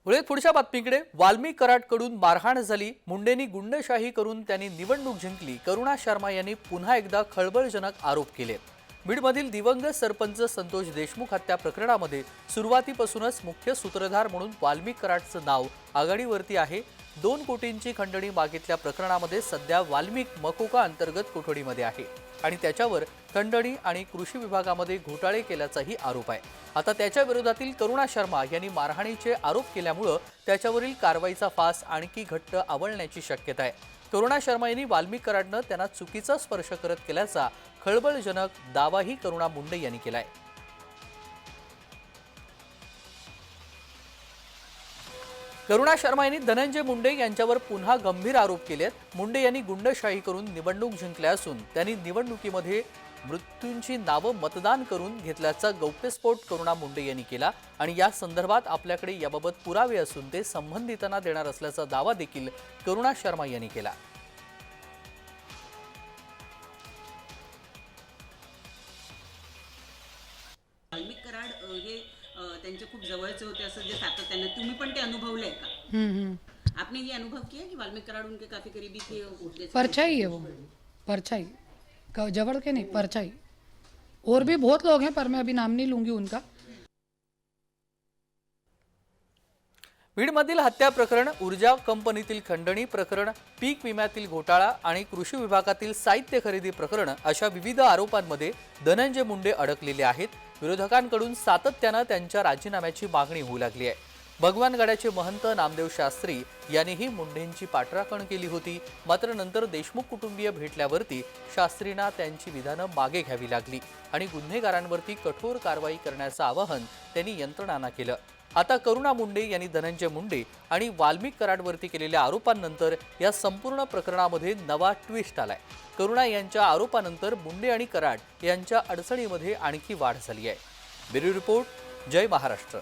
वळूयात पुढच्या बातमीकडे। वाल्मिक कराडकडून मारहाण झाली, मुंडेंनी गुंडशाही करून त्यांनी निवडणूक जिंकली। करुणा शर्मा यांनी पुन्हा एकदा खळबळजनक आरोप केले। बीडमधील दिवंगत सरपंच संतोष देशमुख हत्या प्रकरणामध्ये सुरुवातीपासूनच मुख्य सूत्रधार म्हणून वाल्मिक कराडचं नाव आघाडीवरती आहे। 2 कोटींची खंडणी मागितल्या प्रकरणामध्ये सध्या वाल्मिक मकोका अंतर्गत कोठडीमध्ये आहे आणि त्याच्यावर खंडणी आणि कृषी विभागामध्ये घोटाळे केल्याचाही आरोप आहे। आता त्याच्या विरोधातील करुणा शर्मा यांनी मारहाणीचे आरोप केल्यामुळे त्याच्यावरील कारवाईचा फास आणखी घट्ट आवळण्याची शक्यता आहे। करुणा शर्मा यांनी वाल्मिक कराडनं त्यांना चुकीचा स्पर्श करत केल्याचा खळबळजनक दावाही करुणा मुंडे यांनी केलाय। करुणा शर्मा यांनी धनंजय मुंडे यांच्यावर पुन्हा गंभीर आरोप केलेत। मुंडे यांनी गुंडशाही करून निवडणूक जिंकल्या असून त्यांनी निवडणुकीमध्ये मृत्यूंची नावं मतदान करून घेतल्याचा गौप्यस्फोट करुणा मुंडे यांनी केला आणि या संदर्भात आपल्याकडे याबाबत पुरावे असून ते संबंधितांना देणार असल्याचा दावा देखील करुणा शर्मा यांनी केला। वाल्मिक कराड हे त्यांचे खूप जवळचे होते असं जे सातत्याने तुम्ही पण ते अनुभवले का? आपने ये अनुभव किया कि वाल्मिक कराड उनके काफी करीबी थे? परछाई है वो, परछाई जबड़ के नहीं, परछाई। और भी बहुत लोग हैं पर मैं अभी नाम नहीं लूंगी उनका। बीडमधील हत्या प्रकरण, ऊर्जा कंपनीतील खंडणी प्रकरण, पीक विम्यातील घोटाळा आणि कृषी विभागातील साहित्य खरेदी प्रकरण अशा विविध आरोपांमध्ये धनंजय मुंडे अडकलेले आहेत। विरोधकांकडून सातत्याने त्यांच्या राजीनाम्याची मागणी होऊ लागली आहे। भगवानगडाचे महंत नामदेव शास्त्री यांनीही मुंडेंची पाठराखण केली होती, मात्र नंतर देशमुख कुटुंबीय भेटल्यावरती शास्त्रींना त्यांची विधानं मागे घ्यावी लागली आणि गुन्हेगारांवरती कठोर कारवाई करण्याचं आवाहन त्यांनी यंत्रणांना केलं। आता करुणा मुंडे यांनी धनंजय मुंडे आणि वाल्मिक कराडवरती केलेल्या आरोपांनंतर या संपूर्ण प्रकरणामध्ये नवा ट्विस्ट आलाय। करुणा यांच्या आरोपानंतर मुंडे आणि कराड यांच्या अडचणीमध्ये आणखी वाढ झाली आहे। ब्युरो रिपोर्ट, जय महाराष्ट्र।